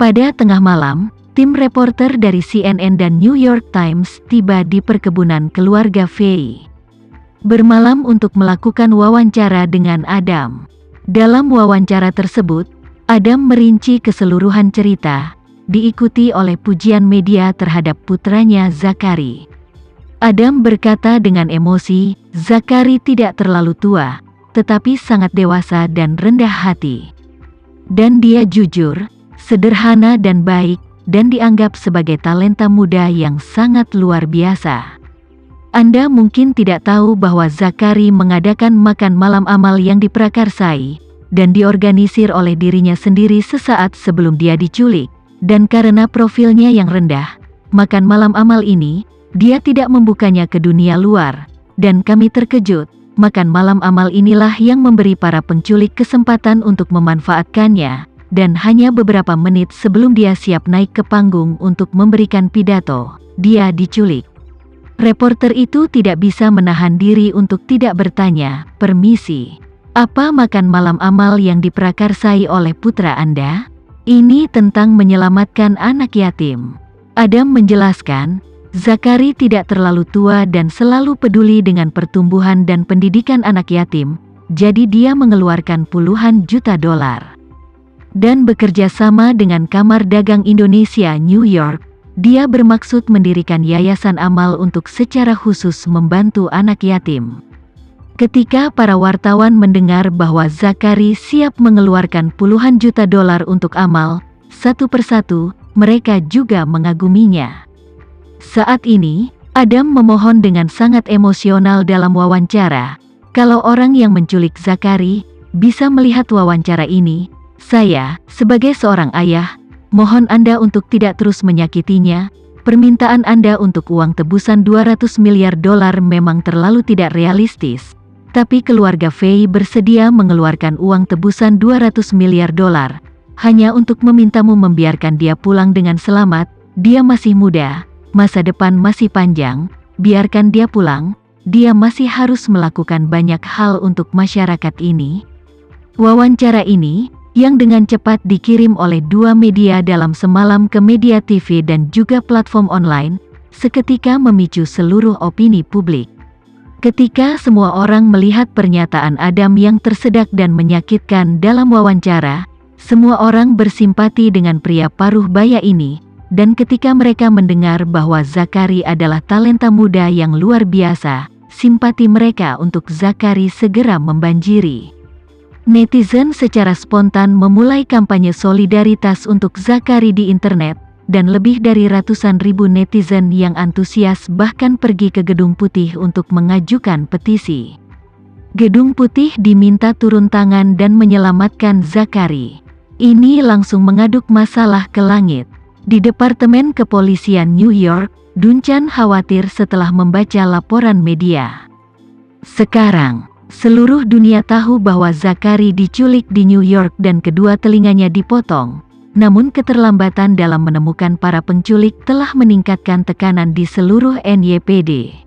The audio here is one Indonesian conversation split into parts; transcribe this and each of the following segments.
Pada tengah malam, tim reporter dari CNN dan New York Times tiba di perkebunan keluarga Fey. Bermalam untuk melakukan wawancara dengan Adam. Dalam wawancara tersebut, Adam merinci keseluruhan cerita, diikuti oleh pujian media terhadap putranya Zachary. Adam berkata dengan emosi, Zachary tidak terlalu tua, tetapi sangat dewasa dan rendah hati. Dan dia jujur, sederhana dan baik, dan dianggap sebagai talenta muda yang sangat luar biasa. Anda mungkin tidak tahu bahwa Zachary mengadakan makan malam amal yang diprakarsai, dan diorganisir oleh dirinya sendiri sesaat sebelum dia diculik. Dan karena profilnya yang rendah, makan malam amal ini, dia tidak membukanya ke dunia luar. Dan kami terkejut, makan malam amal inilah yang memberi para penculik kesempatan untuk memanfaatkannya. Dan hanya beberapa menit sebelum dia siap naik ke panggung untuk memberikan pidato, dia diculik. Reporter itu tidak bisa menahan diri untuk tidak bertanya, "Permisi, apa makan malam amal yang diprakarsai oleh putra Anda?" "Ini tentang menyelamatkan anak yatim." Adam menjelaskan, Zachary tidak terlalu tua dan selalu peduli dengan pertumbuhan dan pendidikan anak yatim, jadi dia mengeluarkan puluhan juta dolar. Dan bekerja sama dengan Kamar Dagang Indonesia New York, dia bermaksud mendirikan yayasan amal untuk secara khusus membantu anak yatim. Ketika para wartawan mendengar bahwa Zachary siap mengeluarkan puluhan juta dolar untuk amal, satu persatu, mereka juga mengaguminya. Saat ini, Adam memohon dengan sangat emosional dalam wawancara, kalau orang yang menculik Zachary bisa melihat wawancara ini, saya, sebagai seorang ayah, mohon Anda untuk tidak terus menyakitinya. Permintaan Anda untuk uang tebusan 200 miliar dolar memang terlalu tidak realistis. Tapi keluarga Fey bersedia mengeluarkan uang tebusan 200 miliar dolar, hanya untuk memintamu membiarkan dia pulang dengan selamat. Dia masih muda, masa depan masih panjang, biarkan dia pulang, dia masih harus melakukan banyak hal untuk masyarakat ini. Wawancara ini, yang dengan cepat dikirim oleh dua media dalam semalam ke media TV dan juga platform online, seketika memicu seluruh opini publik. Ketika semua orang melihat pernyataan Adam yang tersedak dan menyakitkan dalam wawancara, semua orang bersimpati dengan pria paruh baya ini, dan ketika mereka mendengar bahwa Zachary adalah talenta muda yang luar biasa, simpati mereka untuk Zachary segera membanjiri. Netizen secara spontan memulai kampanye solidaritas untuk Zachary di internet, dan lebih dari ratusan ribu netizen yang antusias bahkan pergi ke Gedung Putih untuk mengajukan petisi. Gedung Putih diminta turun tangan dan menyelamatkan Zachary. Ini langsung mengaduk masalah ke langit. Di Departemen Kepolisian New York, Duncan khawatir setelah membaca laporan media. Sekarang, seluruh dunia tahu bahwa Zachary diculik di New York dan kedua telinganya dipotong. Namun keterlambatan dalam menemukan para penculik telah meningkatkan tekanan di seluruh NYPD.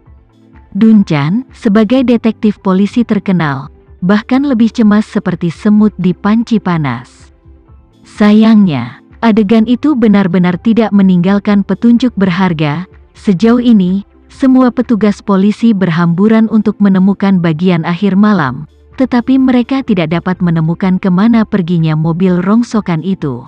Duncan, sebagai detektif polisi terkenal, bahkan lebih cemas seperti semut di panci panas. Sayangnya, adegan itu benar-benar tidak meninggalkan petunjuk berharga. Sejauh ini, semua petugas polisi berhamburan untuk menemukan bagian akhir malam, tetapi mereka tidak dapat menemukan kemana perginya mobil rongsokan itu.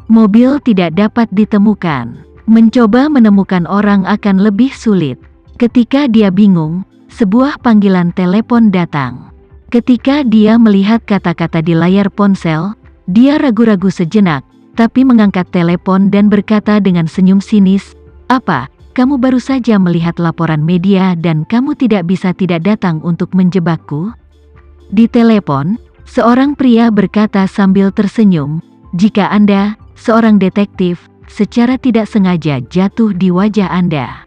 Mobil tidak dapat ditemukan. Mencoba menemukan orang akan lebih sulit. Ketika dia bingung, sebuah panggilan telepon datang. Ketika dia melihat kata-kata di layar ponsel, dia ragu-ragu sejenak, tapi mengangkat telepon dan berkata dengan senyum sinis, "Apa? Kamu baru saja melihat laporan media dan kamu tidak bisa tidak datang untuk menjebakku?" Di telepon, seorang pria berkata sambil tersenyum, "Jika Anda, seorang detektif, secara tidak sengaja jatuh di wajah Anda,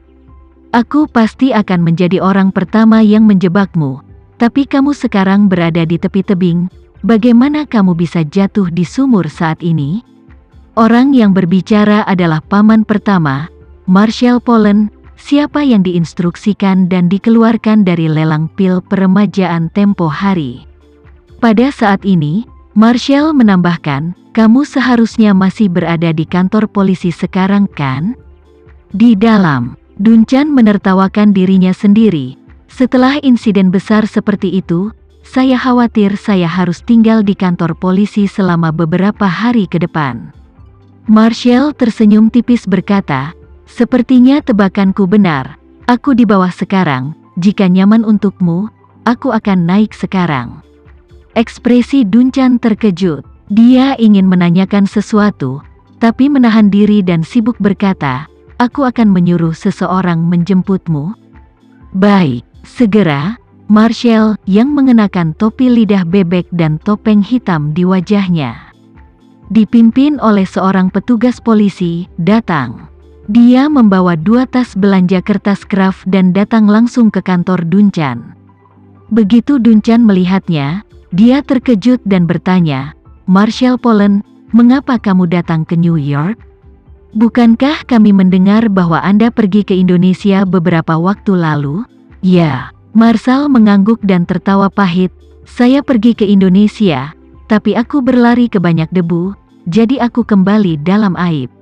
aku pasti akan menjadi orang pertama yang menjebakmu. Tapi kamu sekarang berada di tepi tebing, bagaimana kamu bisa jatuh di sumur saat ini?" Orang yang berbicara adalah paman pertama, Marshall Poland, siapa yang diinstruksikan dan dikeluarkan dari lelang pil peremajaan tempo hari. Pada saat ini, Marshall menambahkan, kamu seharusnya masih berada di kantor polisi sekarang kan? Di dalam, Dunchan menertawakan dirinya sendiri. Setelah insiden besar seperti itu, saya khawatir saya harus tinggal di kantor polisi selama beberapa hari ke depan. Marshall tersenyum tipis berkata, sepertinya tebakanku benar. Aku di bawah sekarang, jika nyaman untukmu, aku akan naik sekarang. Ekspresi Dunchan terkejut. Dia ingin menanyakan sesuatu, tapi menahan diri dan sibuk berkata, aku akan menyuruh seseorang menjemputmu. Baik, segera. Marshall, yang mengenakan topi lidah bebek dan topeng hitam di wajahnya, dipimpin oleh seorang petugas polisi, datang. Dia membawa 2 tas belanja kertas kraft dan datang langsung ke kantor Dunchan. Begitu Dunchan melihatnya, dia terkejut dan bertanya, Marshall Pollen, mengapa kamu datang ke New York? Bukankah kami mendengar bahwa Anda pergi ke Indonesia beberapa waktu lalu? Ya. Marshall mengangguk dan tertawa pahit, saya pergi ke Indonesia, tapi aku berlari ke banyak debu, jadi aku kembali dalam aib.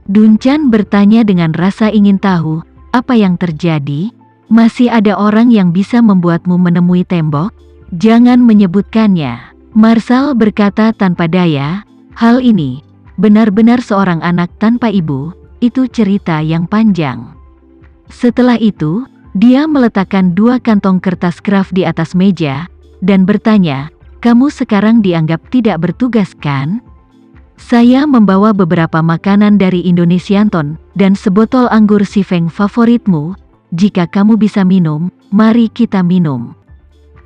Dunchan bertanya dengan rasa ingin tahu, apa yang terjadi? Masih ada orang yang bisa membuatmu menemui tembok? Jangan menyebutkannya. Marshall berkata tanpa daya, hal ini, benar-benar seorang anak tanpa ibu, itu cerita yang panjang. Setelah itu, dia meletakkan 2 kantong kertas kraft di atas meja, dan bertanya, kamu sekarang dianggap tidak bertugas kan? Saya membawa beberapa makanan dari Indonesianton, dan sebotol anggur sifeng favoritmu, jika kamu bisa minum, mari kita minum.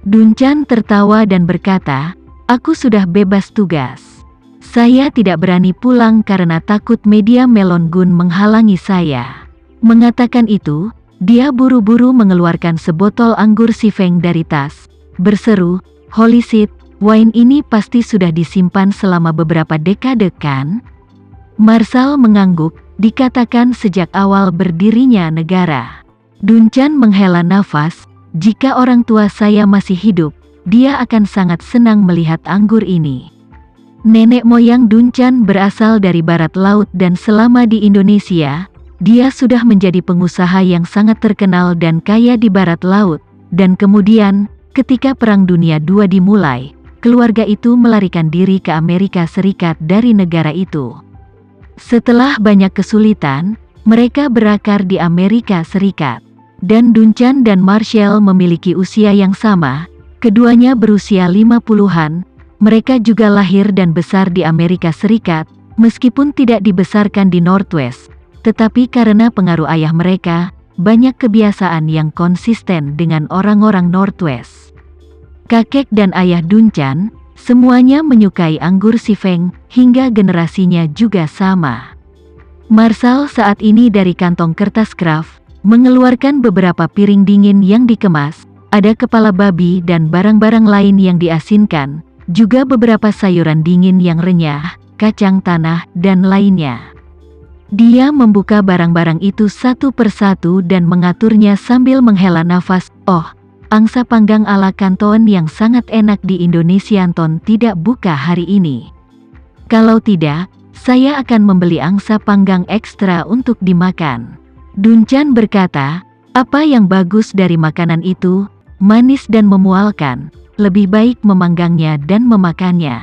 Dunchan tertawa dan berkata, aku sudah bebas tugas. Saya tidak berani pulang karena takut media Melon Gun menghalangi saya. Mengatakan itu, dia buru-buru mengeluarkan sebotol anggur sifeng dari tas, berseru, holy shit, wine ini pasti sudah disimpan selama beberapa dekade kan? Marshall mengangguk, dikatakan sejak awal berdirinya negara. Dunchan menghela nafas, jika orang tua saya masih hidup, dia akan sangat senang melihat anggur ini. Nenek moyang Dunchan berasal dari barat laut dan selama di Indonesia, dia sudah menjadi pengusaha yang sangat terkenal dan kaya di barat laut, dan kemudian, ketika Perang Dunia II dimulai, keluarga itu melarikan diri ke Amerika Serikat dari negara itu. Setelah banyak kesulitan, mereka berakar di Amerika Serikat. Dan Dunchan dan Marshall memiliki usia yang sama, keduanya berusia 50-an, mereka juga lahir dan besar di Amerika Serikat, meskipun tidak dibesarkan di Northwest. Tetapi karena pengaruh ayah mereka, banyak kebiasaan yang konsisten dengan orang-orang Northwest. Kakek dan ayah Dunchan, semuanya menyukai anggur sifeng, hingga generasinya juga sama. Marshall saat ini dari kantong kertas kraft, mengeluarkan beberapa piring dingin yang dikemas, ada kepala babi dan barang-barang lain yang diasinkan, juga beberapa sayuran dingin yang renyah, kacang tanah, dan lainnya. Dia membuka barang-barang itu satu persatu dan mengaturnya sambil menghela nafas. Oh, angsa panggang ala Kanton yang sangat enak di Indonesianton tidak buka hari ini. Kalau tidak, saya akan membeli angsa panggang ekstra untuk dimakan. Dunchan berkata, apa yang bagus dari makanan itu? Manis dan memualkan. Lebih baik memanggangnya dan memakannya.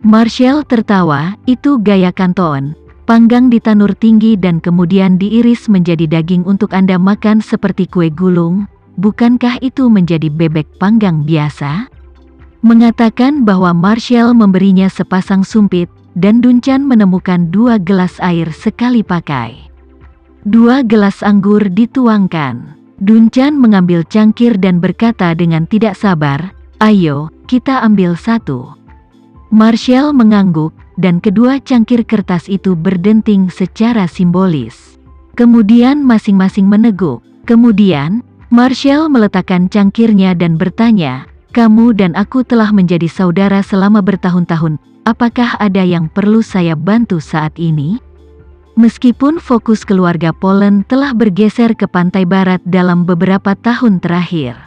Marshall tertawa, itu gaya Kanton. Panggang di tanur tinggi dan kemudian diiris menjadi daging untuk Anda makan seperti kue gulung. Bukankah itu menjadi bebek panggang biasa? Mengatakan bahwa Marshall memberinya sepasang sumpit, dan Dunchan menemukan 2 gelas air sekali pakai. 2 gelas anggur dituangkan. Dunchan mengambil cangkir dan berkata dengan tidak sabar, ayo, kita ambil satu. Marshall mengangguk, dan kedua cangkir kertas itu berdenting secara simbolis. Kemudian masing-masing meneguk. Kemudian, Marshall meletakkan cangkirnya dan bertanya, kamu dan aku telah menjadi saudara selama bertahun-tahun, apakah ada yang perlu saya bantu saat ini? Meskipun fokus keluarga Pollen telah bergeser ke pantai barat dalam beberapa tahun terakhir.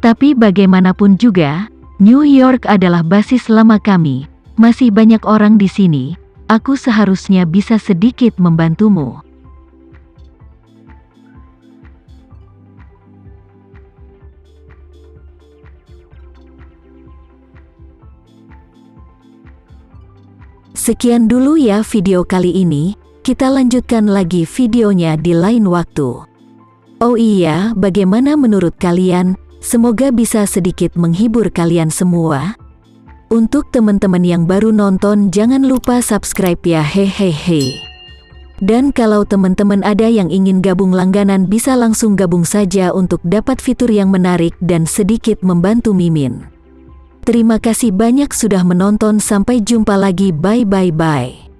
Tapi bagaimanapun juga, New York adalah basis lama kami. Masih banyak orang di sini, aku seharusnya bisa sedikit membantumu. Sekian dulu ya video kali ini, kita lanjutkan lagi videonya di lain waktu. Oh iya, bagaimana menurut kalian? Semoga bisa sedikit menghibur kalian semua. Untuk teman-teman yang baru nonton, jangan lupa subscribe ya, hehehe. Dan kalau teman-teman ada yang ingin gabung langganan, bisa langsung gabung saja untuk dapat fitur yang menarik dan sedikit membantu Mimin. Terima kasih banyak sudah menonton, sampai jumpa lagi, bye bye bye.